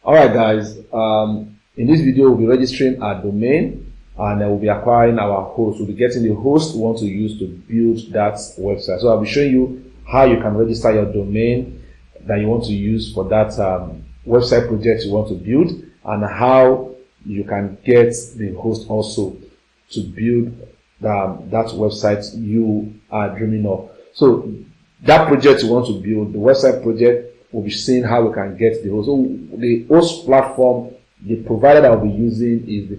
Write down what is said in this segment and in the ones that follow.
Alright guys, in this video we'll be registering our domain and we'll be acquiring our host. We'll be getting the host we want to use to build that website. So I'll be showing you how you can register your domain that you want to use for that website project you want to build, and how you can get the host also to build that website you are dreaming of. So that project you want to build, the website project, we'll be seeing how we can get the host. So the host platform, the provider that we'll be using is the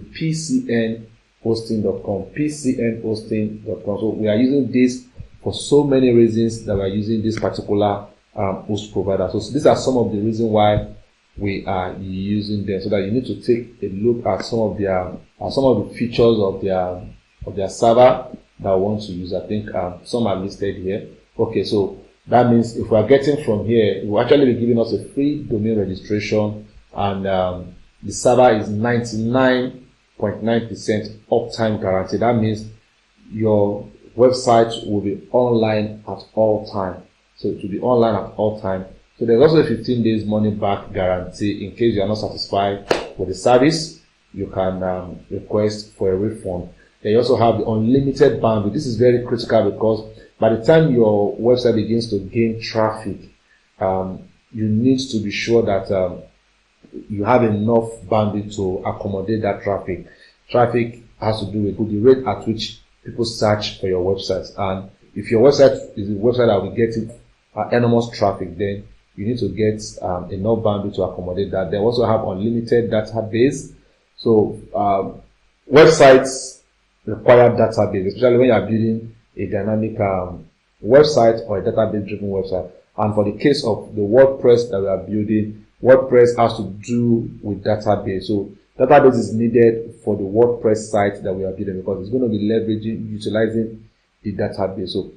pcnhosting.com. pcnhosting.com. So we are using this for so many reasons that we are using this particular host provider. So these are some of the reasons why we are using them, so that you need to take a look at some of the features of their server that we want to use. I think some are listed here. Okay, so that means if we are getting from here, it will actually be giving us a free domain registration, and the server is 99.9% uptime guarantee. That means your website will be online at all time. So it will be online at all time. So there's also a 15 days money back guarantee. In case you are not satisfied with the service, you can request for a refund. Then you also have the unlimited bandwidth. This is very critical, because by the time your website begins to gain traffic, you need to be sure that you have enough bandwidth to accommodate that traffic. Traffic has to do with the rate at which people search for your website. And if your website is a website that will get enormous traffic, then you need to get enough bandwidth to accommodate that. They also have unlimited database. So websites require database, especially when you are building a dynamic website or a database driven website. And for the case of the WordPress that we are building, WordPress has to do with database. So database is needed for the WordPress site that we are building, because it's going to be utilizing the database. So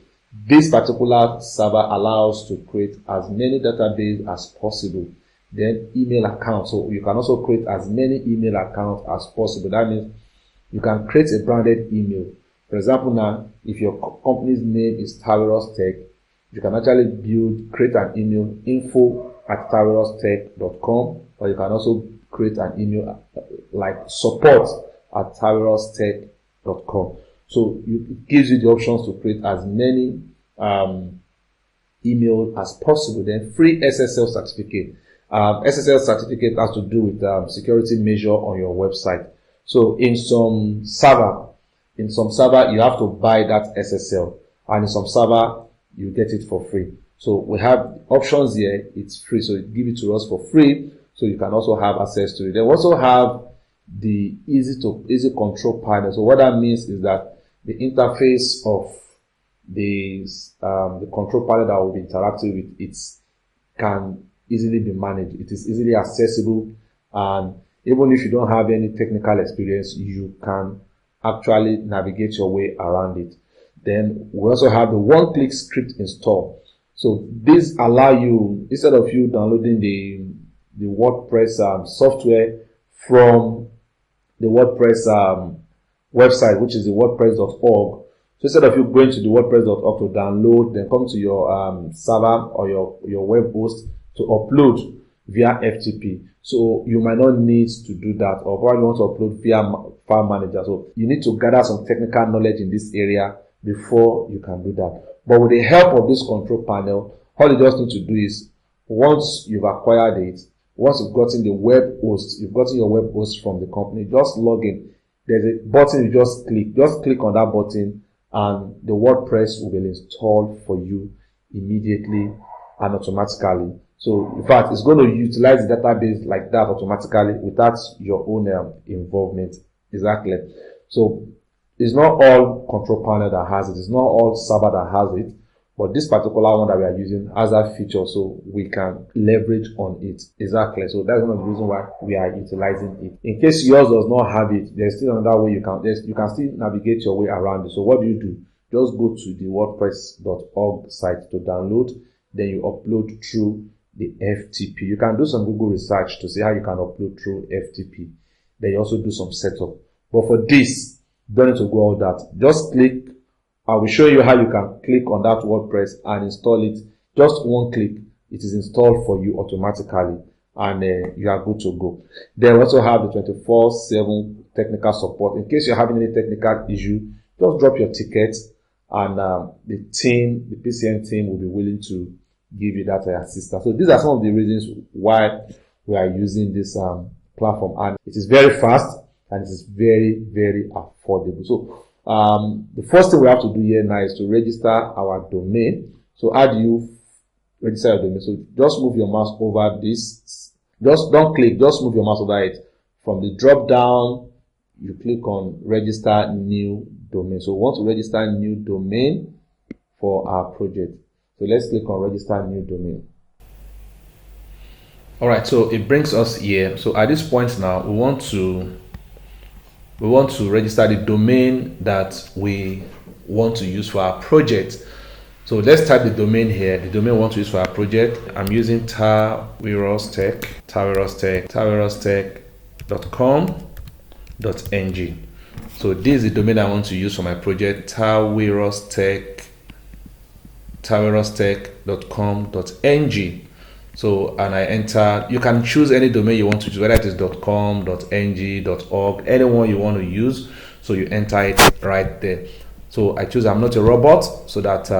this particular server allows to create as many databases as possible. Then email accounts. So you can also create as many email accounts as possible. That means you can create a branded email. For example, now, if your company's name is Taviros Tech, you can actually create an email, info@tavirostech.com, or you can also create an email like support@tavirostech.com. So it gives you the options to create as many email as possible. Then free SSL certificate. SSL certificate has to do with security measure on your website. So in some server you have to buy that SSL, and in some server you get it for free. So we have options here. It's free, so it gives it to us for free, so you can also have access to it. They also have the easy control panel. So what that means is that the interface of the control panel that will be interacting with it can easily be managed. It is easily accessible, and even if you don't have any technical experience, you can actually navigate your way around it. Then we also have the one-click script install. So this allow you, instead of you downloading the WordPress software from the WordPress website, which is the wordpress.org. So instead of you going to the wordpress.org to download, then come to your server or your web host to upload via FTP. So you might not need to do that, or probably you want to upload via file manager. So you need to gather some technical knowledge in this area before you can do that. But with the help of this control panel, all you just need to do is, once you've acquired it, once you've gotten your web host from the company, just log in. There's a button you just click on that button, and the WordPress will be installed for you immediately and automatically. So in fact, it's going to utilize the database like that automatically without your own involvement. Exactly. So it's not all control panel that has it. It's not all server that has it. But this particular one that we are using has that feature, so we can leverage on it. Exactly. So that's one of the reasons why we are utilizing it. In case yours does not have it, there's still another way you can still navigate your way around it. So what do? Just go to the wordpress.org site to download. Then you upload through the FTP. You can do some Google research to see how you can upload through FTP. Then you also do some setup. But for this, you don't need to go all that. Just click. I will show you how you can click on that WordPress and install it. Just one click, it is installed for you automatically. and you are good to go. Then we also have the 24/7 technical support. In case you're having any technical issue, just drop your ticket, and the PCN team will be willing to give you that assistance. So these are some of the reasons why we are using this platform, and it is very fast and it is very, very affordable. So the first thing we have to do here now is to register our domain. So how do you register your domain? So just move your mouse over this. Just don't click, just move your mouse over it. From the drop down, you click on register new domain. So we want to register new domain for our project. So let's click on register new domain. All right, so it brings us here. So at this point now, we want to register the domain that we want to use for our project. So let's type the domain here. The domain we want to use for our project. I'm using tawirostech.com.ng. So this is the domain I want to use for my project, tawirostech.com.ng. So, and I enter, you can choose any domain you want to use, whether it is .com, .ng, .org, anyone you want to use. So you enter it right there. So I choose I'm not a robot, so that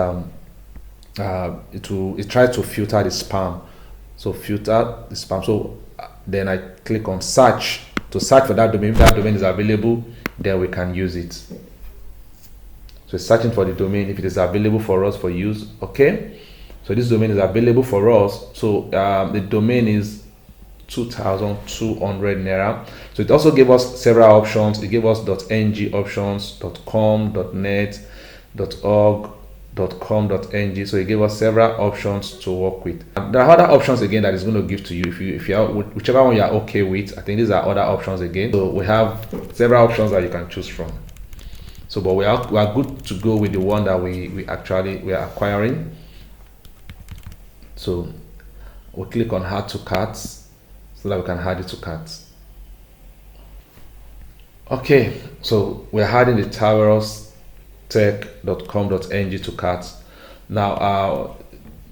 it tries to filter the spam. So filter the spam. So then I click on search to search for that domain. If that domain is available, then we can use it. So it's searching for the domain if it is available for us for use. Okay. So this domain is available for us. So the domain is 2,200 naira. So it also gave us several options. It gave us .ng options, .com, .net, .org, .com.ng. So it gave us several options to work with. And there are other options again that is going to give to you if you are, whichever one you are okay with. I think these are other options again. So we have several options that you can choose from. So but we are good to go with the one that we are acquiring. So we click on add to carts so that we can add it to carts. Okay, so we're adding the tawirostech.com.ng to carts. Now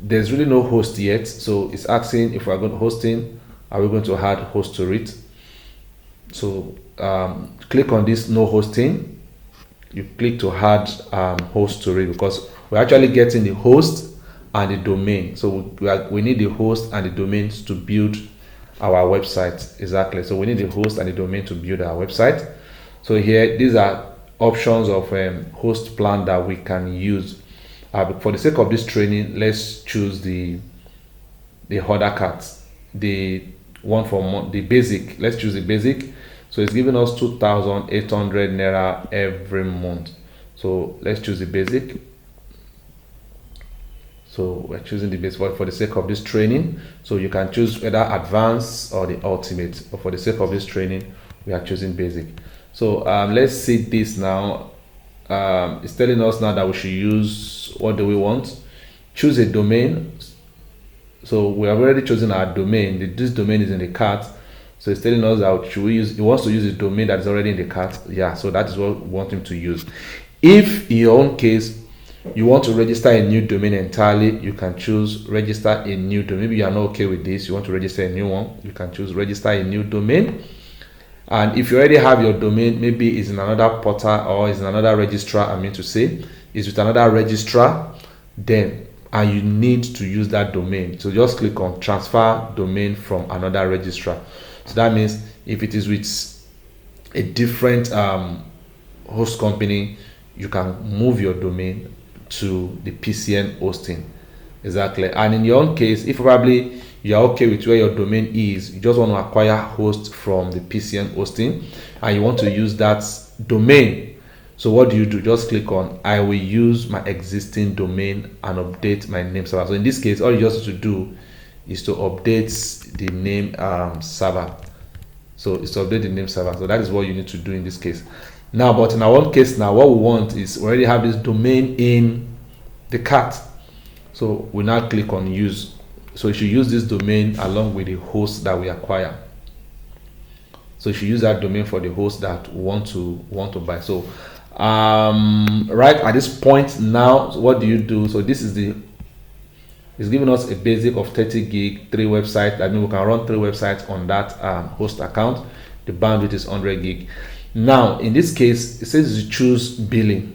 there's really no host yet, so it's asking if we're going to hosting, are we going to add host to it? So click on this no hosting. You click to add host to it, because we're actually getting the host and the domain. So we need the host and the domains to build our website. Exactly. So we need the host and the domain to build our website. So here, these are options of host plan that we can use. But for the sake of this training, let's choose the other cards, the one for the basic. Let's choose the basic. So it's giving us 2,800 naira every month. So let's choose the basic. So we're choosing the base for the sake of this training. So you can choose whether advanced or the ultimate, but for the sake of this training, we are choosing basic. So let's see this now. It's telling us now that we should use, what do we want? Choose a domain. So we have already chosen our domain. This domain is in the cart. So it's telling us that it wants to use a domain that is already in the cart. Yeah, so that is what we want him to use. If in your own case, you want to register a new domain entirely, you can choose register a new domain. Maybe you are not okay with this, you want to register a new one, you can choose register a new domain. And if you already have your domain, maybe it's in another portal or it's in another registrar, it's with another registrar, then and you need to use that domain. So just click on transfer domain from another registrar. So that means if it is with a different host company, you can move your domain to the PCN hosting. Exactly. And in your own case, if probably you are okay with where your domain is, you just want to acquire host from the PCN hosting and you want to use that domain. So what do? Just click on I will use my existing domain and update my name server. So in this case, all you just have to do is to update the name server. So it's to update the name server. So that is what you need to do in this case. Now, but in our own case now, what we want is we already have this domain in the cart. So we now click on use. So you should use this domain along with the host that we acquire. So you should use that domain for the host that we want to buy. So right at this point now, what do? So this is It's giving us a basic of 30 gig, 3 websites. I mean, we can run 3 websites on that host account. The bandwidth is 100 gig. Now, in this case, it says you choose billing.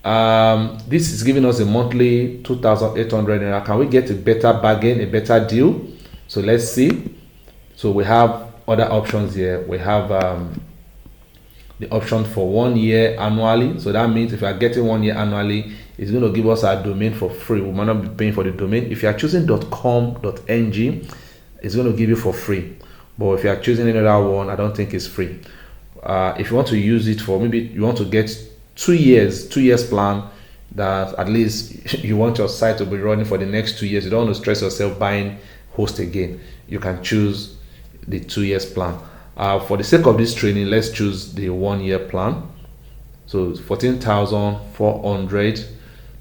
This is giving us a monthly 2,800 naira. Can we get a better bargain, a better deal? So let's see. So we have other options here. We have the option for 1 year annually. So that means if you are getting 1 year annually, it's going to give us our domain for free. We might not be paying for the domain. If you are choosing .com.ng, it's going to give you for free. But if you are choosing another one, I don't think it's free. If you want to use it for, maybe you want to get 2 years plan, that at least you want your site to be running for the next 2 years. You don't want to stress yourself buying host again. You can choose the 2 years plan. For the sake of this training, let's choose the 1 year plan. So 14,400.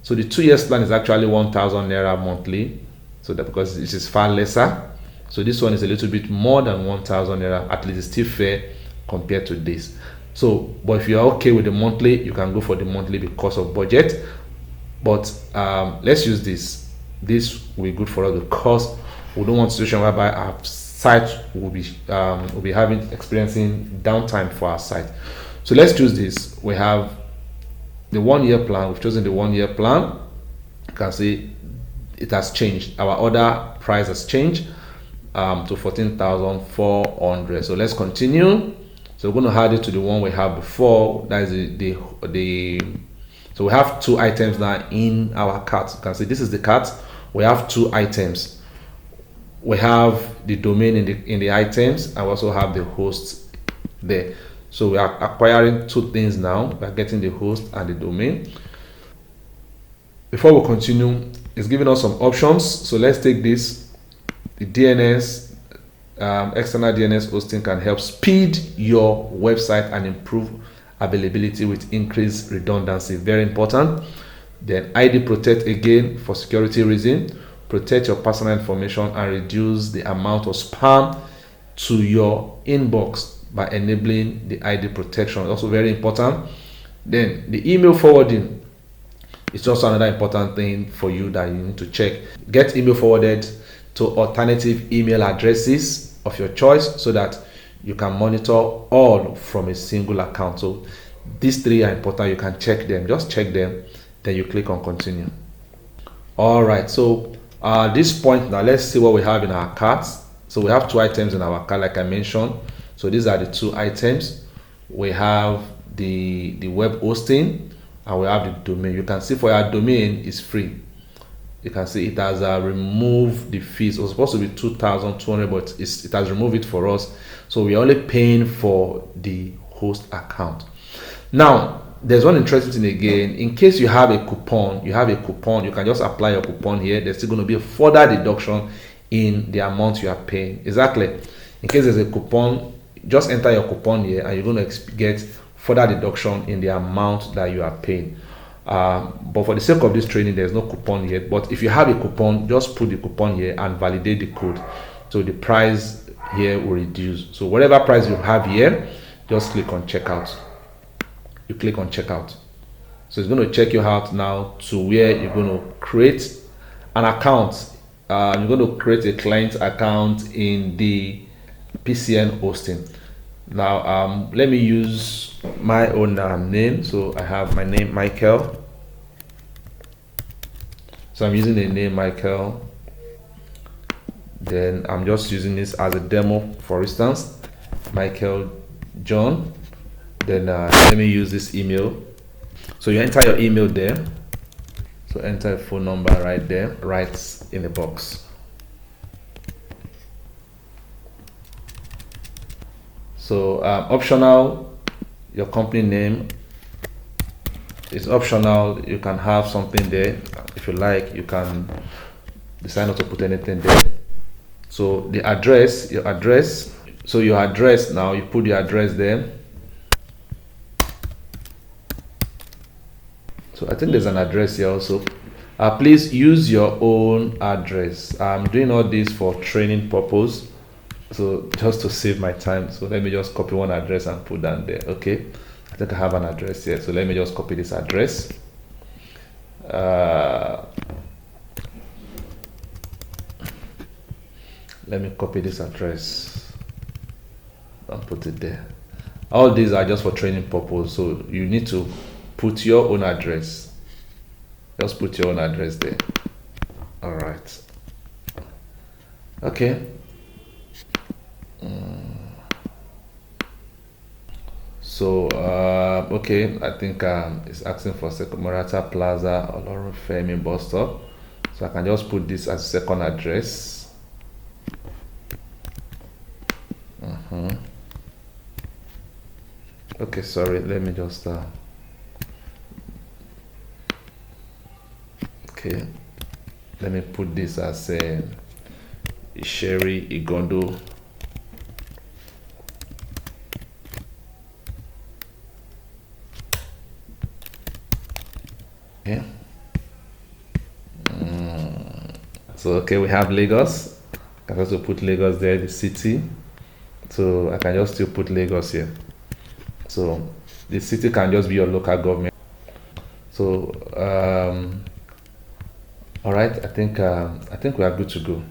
So the 2 years plan is actually 1,000 naira monthly. So that because this is far lesser. So this one is a little bit more than 1,000 naira. At least it's still fair compared to this. So, but if you're okay with the monthly, you can go for the monthly because of budget. But let's use this. This will be good for us because we don't want a situation whereby our site will be experiencing downtime for our site. So let's choose this. We have the 1 year plan. We've chosen the 1 year plan. You can see it has changed. Our order price has changed to 14,400. So let's continue. So we're going to add it to the one we have before. That is so we have 2 items now in our cart. You can see this is the cart. We have 2 items. We have the domain in the items, and we also have the host there. So we are acquiring 2 things now. We are getting the host and the domain. Before we continue, it's giving us some options. So let's take this. The DNS. External DNS hosting can help speed your website and improve availability with increased redundancy. Very important. Then ID Protect, again for security reason. Protect your personal information and reduce the amount of spam to your inbox by enabling the ID protection. Also very important. Then the email forwarding is also another important thing for you that you need to check. Get email forwarded to alternative email addresses of your choice so that you can monitor all from a single account. So these 3 are important. You can check them. Just check them, then you click on continue. All right, so this point now, let's see what we have in our carts. So we have 2 items in our cart, like I mentioned. So these are the 2 items. We have the web hosting and we have the domain. You can see for our domain is free. You can see it has removed the fees. It was supposed to be 2,200, but it has removed it for us. So we're only paying for the host account. Now, there's one interesting thing again. In case you have a coupon, you can just apply your coupon here. There's still going to be a further deduction in the amount you are paying. Exactly. In case there's a coupon, just enter your coupon here and you're going to get further deduction in the amount that you are paying. But for the sake of this training, there's no coupon yet. But if you have a coupon, just put the coupon here and validate the code. So the price here will reduce. So whatever price you have here, just click on checkout. You click on checkout. So it's going to check you out now to where you're going to create an account. You're going to create a client account in the PCN hosting. Now let me use my own name. So I have my name Michael. So I'm using the name Michael. Then I'm just using this as a demo, for instance, Michael John. Then let me use this email. So you enter your email there. So enter a phone number right there, right in the box. So optional, your company name is optional. You can have something there if you like. You can decide not to put anything there. So the address, your address. So your address now, you put your address there. So I think there's an address here also. Please use your own address. I'm doing all this for training purpose. So just to save my time, so let me just copy one address and put that there. Okay, I think I have an address here, so let me just copy this address. let me copy this address and put it there. All these are just for training purpose, so you need to put your own address. Just put your own address there. All right. Okay. So okay, I think it's asking for Morata Plaza or Femi bus stop. So I can just put this as second address. Okay, sorry, let me just okay, let me put this as Sherry Igondo. Okay. So okay, we have Lagos. I can also put Lagos there, the city. So I can just still put Lagos here. So the city can just be your local government. So all right, I think we are good to go.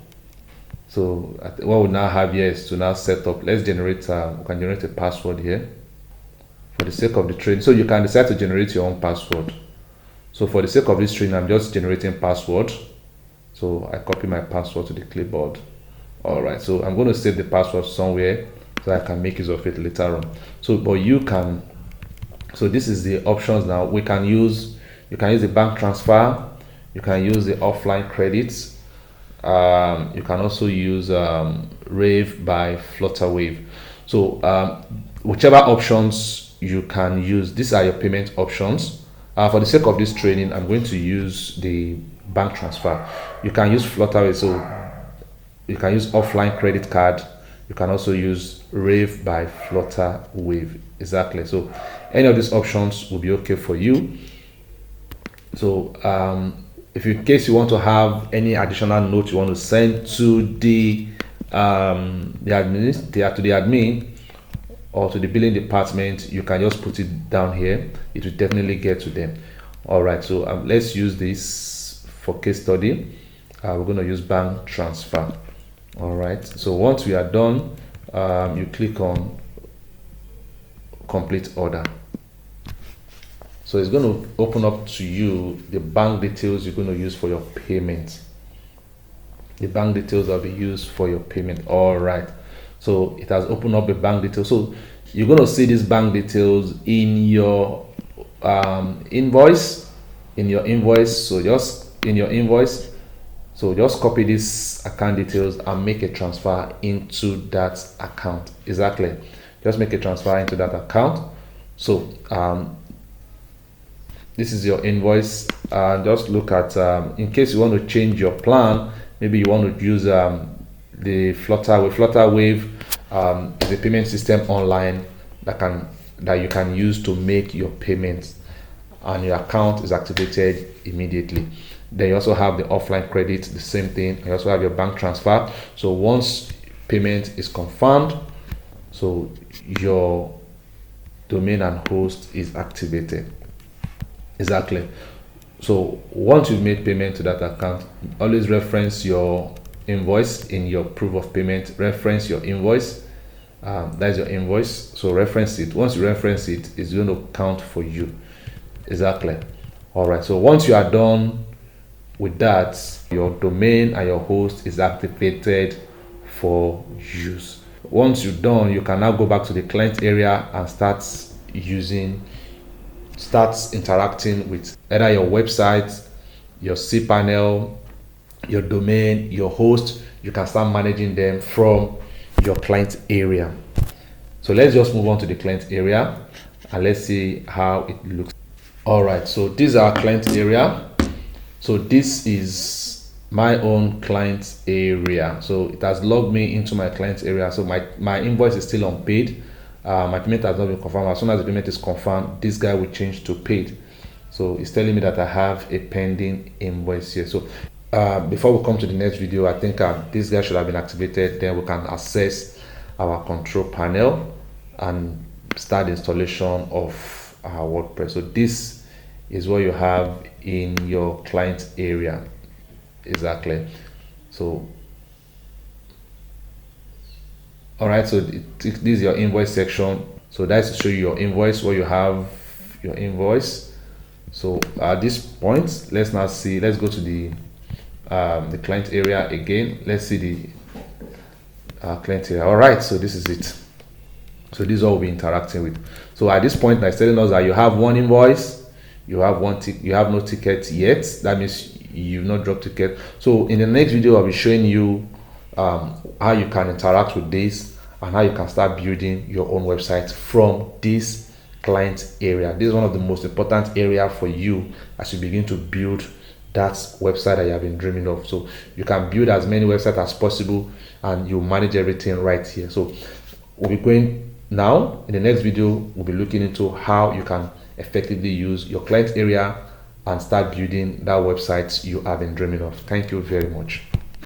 So what we now have here is to now set up. Let's generate. We can generate a password here for the sake of the training. So you can decide to generate your own password. So for the sake of this training, I'm just generating password. So I copy my password to the clipboard. All right. So I'm going to save the password somewhere so I can make use of it later on. So, but you can. So this is the options now. You can use the bank transfer. You can use the offline credits. You can also use Rave by Flutterwave. So whichever options you can use, these are your payment options. For the sake of this training, I'm going to use the bank transfer. You can use Flutterwave, so you can use offline credit card. You can also use Rave by Flutterwave. Exactly. So any of these options will be okay for you. So if in case you want to have any additional note you want to send to the admin or to the billing department, you can just put it down here. It will definitely get to them. All right, so let's use this for case study. We're going to use bank transfer. All right, so once we are done, you click on complete order. So it's going to open up to you the bank details you're going to use for your payment. The bank details will be used for your payment. All right. So it has opened up the bank details. So you're going to see these bank details in your invoice. So just in your invoice. So just copy this account details and make a transfer into that account. Exactly. Just make a transfer into that account. So this is your invoice. Just look at in case you want to change your plan, maybe you want to use the Flutterwave is a payment system online that you can use to make your payments, and your account is activated immediately. Then you also have the offline credit, the same thing. You also have your bank transfer. So once payment is confirmed, so your domain and host is activated. Exactly. So once you've made payment to that account, always reference your invoice in your proof of payment. Reference your invoice. That's your invoice. So reference it. Once you reference it, it's going to count for you. Exactly. All right. So once you are done with that, your domain and your host is activated for use. Once you're done, you can now go back to the client area and start interacting with either your website, your cPanel, your domain, your host. You can start managing them from your client area. So let's just move on to the client area and let's see how it looks. All right, so this is our client area. So this is my own client area. So it has logged me into my client area. So my invoice is still unpaid. My payment has not been confirmed. As soon as the payment is confirmed, this guy will change to paid. So it's telling me that I have a pending invoice here. So before we come to the next video, I think this guy should have been activated. Then we can access our control panel and start the installation of our WordPress. So this is what you have in your client area. Exactly. So All right, so this is your invoice section. So that's to show you your invoice, where you have your invoice. So at this point, let's go to the client area again. Let's see the client area. All right, so this is it. So this is what we'll be interacting with. So at this point, it's telling us that you have one invoice, you have you have no ticket yet. That means you've not dropped ticket. So in the next video, I'll be showing you how you can interact with this and how you can start building your own website from this client area. This is one of the most important area for you as you begin to build that website that you have been dreaming of. So you can build as many websites as possible and you manage everything right here. So we'll be going now. In the next video, we'll be looking into how you can effectively use your client area and start building that website you have been dreaming of. Thank you very much.